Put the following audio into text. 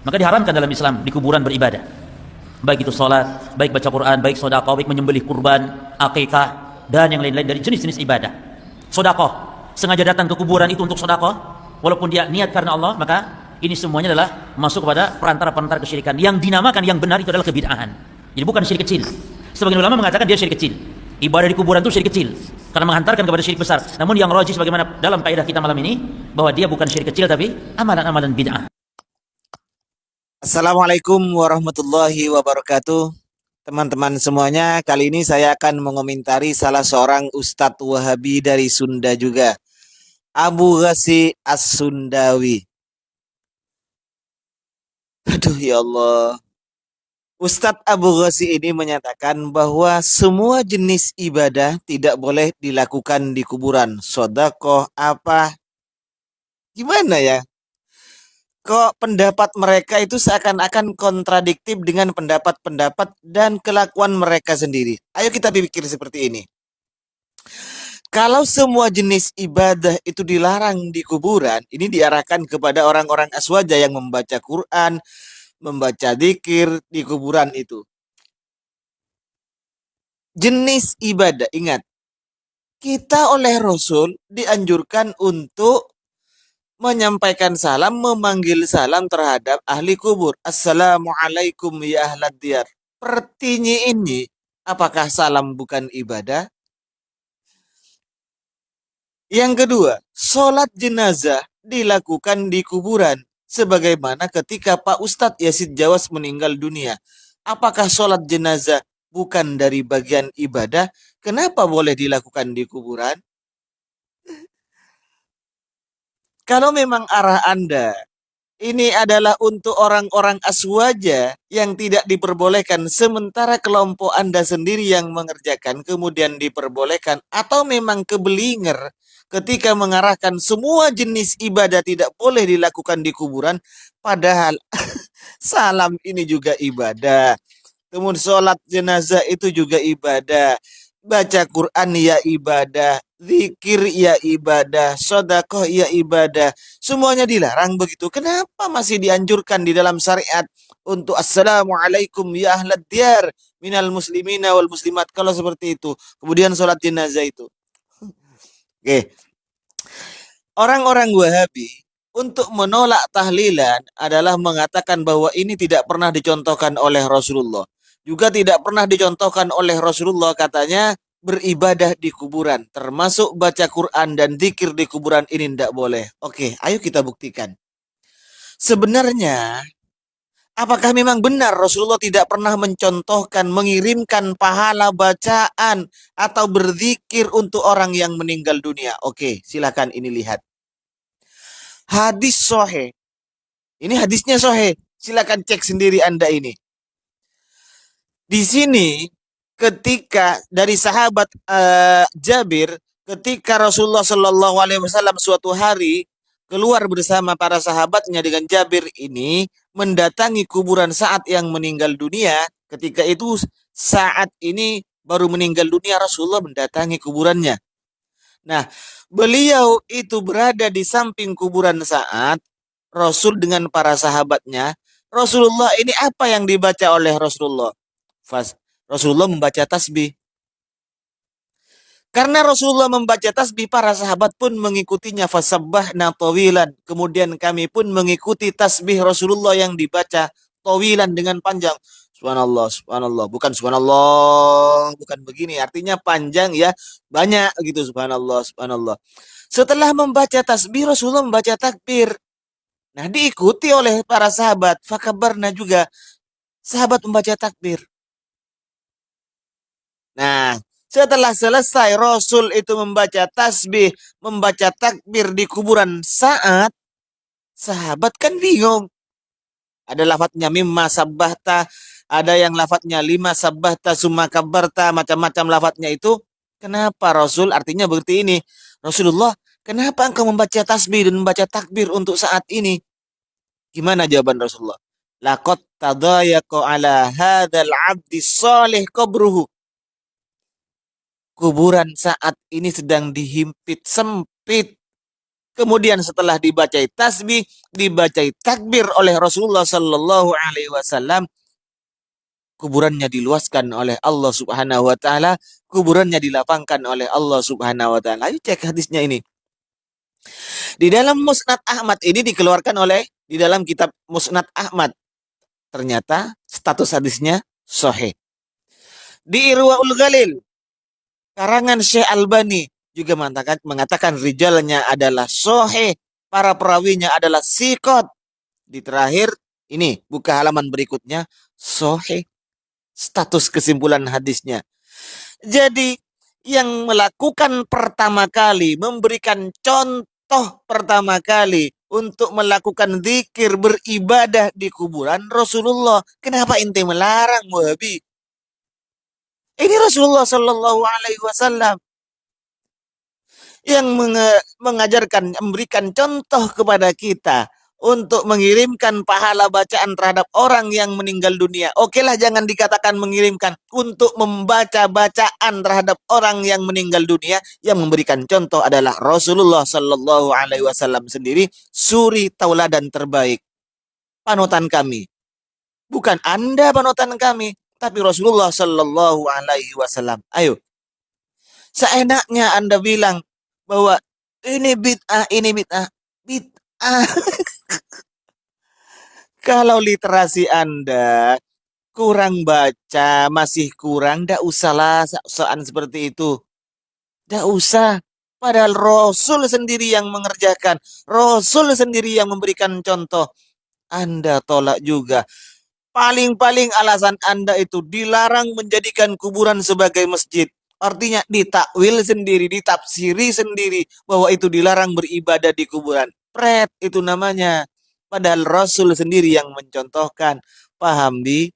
Maka diharamkan dalam Islam di kuburan beribadah. Baik itu sholat, baik baca Quran, baik sedekah, baik menyembelih kurban, akikah, dan yang lain-lain dari jenis-jenis ibadah. Sedekah, sengaja datang ke kuburan itu untuk sedekah, walaupun dia niat karena Allah, maka ini semuanya adalah masuk kepada perantara-perantara kesyirikan. Yang dinamakan yang benar itu adalah kebid'ahan. Jadi bukan syirik kecil. Sebagian ulama mengatakan dia syirik kecil. Ibadah di kuburan itu syirik kecil karena menghantarkan kepada syirik besar. Namun yang rajih sebagaimana dalam kaidah kita malam ini, bahwa dia bukan syirik kecil tapi amalan-amalan bid'ah. Assalamualaikum warahmatullahi wabarakatuh. Teman-teman semuanya, kali ini saya akan mengomentari salah seorang Ustadz Wahabi dari Sunda juga, Abu Ghazi As-Sundawi. Aduh ya Allah. Ustadz Abu Ghazi ini menyatakan bahwa semua jenis ibadah tidak boleh dilakukan di kuburan. Sodakoh apa? Gimana ya? Kok pendapat mereka itu seakan-akan kontradiktif dengan pendapat-pendapat dan kelakuan mereka sendiri. Ayo kita pikir seperti ini. Kalau semua jenis ibadah itu dilarang di kuburan, ini diarahkan kepada orang-orang aswaja yang membaca Quran, membaca zikir di kuburan itu. Jenis ibadah, ingat, kita oleh Rasul dianjurkan untuk menyampaikan salam, memanggil salam terhadap ahli kubur. Assalamualaikum ya ahlad diyar. Pertinya ini, apakah salam bukan ibadah? Yang kedua, sholat jenazah dilakukan di kuburan. Sebagaimana ketika Pak Ustadz Yazid Jawas meninggal dunia. Apakah sholat jenazah bukan dari bagian ibadah? Kenapa boleh dilakukan di kuburan? Kalau memang arah Anda ini adalah untuk orang-orang aswaja yang tidak diperbolehkan, sementara kelompok Anda sendiri yang mengerjakan kemudian diperbolehkan, atau memang kebelinger ketika mengarahkan semua jenis ibadah tidak boleh dilakukan di kuburan, padahal salam ini juga ibadah. Kemudian sholat jenazah itu juga ibadah. Baca Quran ya ibadah. Zikir ya ibadah. Sedekah ya ibadah. Semuanya dilarang begitu. Kenapa masih dianjurkan di dalam syariat untuk assalamualaikum ya ahlad diyar minal muslimina wal muslimat, kalau seperti itu. Kemudian sholat jenazah itu. Oke. Orang-orang Wahabi untuk menolak tahlilan adalah mengatakan bahwa ini tidak pernah dicontohkan oleh Rasulullah. Juga tidak pernah dicontohkan oleh Rasulullah, katanya beribadah di kuburan, termasuk baca Quran dan zikir di kuburan ini tidak boleh. Oke, ayo kita buktikan. Sebenarnya, apakah memang benar Rasulullah tidak pernah mencontohkan mengirimkan pahala bacaan atau berzikir untuk orang yang meninggal dunia? Oke, silakan ini lihat. Hadis sohe. Ini hadisnya sohe. Silakan cek sendiri Anda ini. Di sini ketika dari sahabat Jabir, ketika Rasulullah Shallallahu Alaihi Wasallam suatu hari keluar bersama para sahabatnya dengan Jabir ini mendatangi kuburan saat yang meninggal dunia. Ketika itu saat ini baru meninggal dunia, Rasulullah mendatangi kuburannya. Nah, beliau itu berada di samping kuburan saat Rasul dengan para sahabatnya. Rasulullah ini apa yang dibaca oleh Rasulullah? Rasulullah membaca tasbih. Karena Rasulullah membaca tasbih, para sahabat pun mengikutinya. Fasabbahna tawilan. Kemudian kami pun mengikuti tasbih Rasulullah yang dibaca tawilan dengan panjang. Subhanallah, subhanallah. Bukan subhanallah, bukan begini. Artinya panjang ya, banyak gitu. Subhanallah, subhanallah. Setelah membaca tasbih, Rasulullah membaca takbir. Nah, diikuti oleh para sahabat. Fakabarna juga. Sahabat membaca takbir. Nah, setelah selesai Rasul itu membaca tasbih, membaca takbir di kuburan saat, sahabat kan bingung. Ada lafadznya mimma sabbahta, ada yang lafadznya lima sabbahta summa kabbarta, macam-macam lafadznya itu. Kenapa Rasul? Artinya berarti ini, Rasulullah, kenapa engkau membaca tasbih dan membaca takbir untuk saat ini? Gimana jawaban Rasulullah? Laqad tadayaqa ala hadzal 'abdi shalih qabruhu. Kuburan saat ini sedang dihimpit sempit Kemudian setelah dibaca tasbih, dibaca takbir oleh Rasulullah Sallallahu Alaihi Wasallam, kuburannya diluaskan oleh Allah Subhanahu Wa Taala, kuburannya dilapangkan oleh Allah Subhanahu Wa Taala. Ayo cek hadisnya ini. Di dalam Musnad Ahmad ini dikeluarkan oleh di dalam kitab Musnad Ahmad. Ternyata status hadisnya sahih. Di Irwaul Ghalil, karangan Syekh Albani juga mengatakan rijalnya adalah sahih, para perawinya adalah sikot. Di terakhir ini buka halaman berikutnya, sahih. Status kesimpulan hadisnya. Jadi yang melakukan pertama kali, memberikan contoh pertama kali untuk melakukan zikir beribadah di kuburan Rasulullah. Kenapa ente melarang, Wahabi? Ini Rasulullah Shallallahu Alaihi Wasallam yang mengajarkan, memberikan contoh kepada kita untuk mengirimkan pahala bacaan terhadap orang yang meninggal dunia. Oke lah, jangan dikatakan mengirimkan, untuk membaca bacaan terhadap orang yang meninggal dunia. Yang memberikan contoh adalah Rasulullah Shallallahu Alaihi Wasallam sendiri, suri tauladan terbaik, panutan kami. Bukan Anda panutan kami, tapi Rasulullah Shallallahu Alaihi Wasallam. Ayo, seenaknya Anda bilang bahwa ini bid'ah, ini bid'ah, bid'ah. Kalau literasi Anda kurang baca, masih kurang, ndak usahlah soal seperti itu. Ndak usah. Padahal Rasul sendiri yang mengerjakan, Rasul sendiri yang memberikan contoh. Anda tolak juga. Paling-paling alasan Anda itu dilarang menjadikan kuburan sebagai masjid. Artinya ditakwil sendiri, ditafsiri sendiri bahwa itu dilarang beribadah di kuburan. Pret itu namanya. Padahal Rasul sendiri yang mencontohkan. Paham, Bi?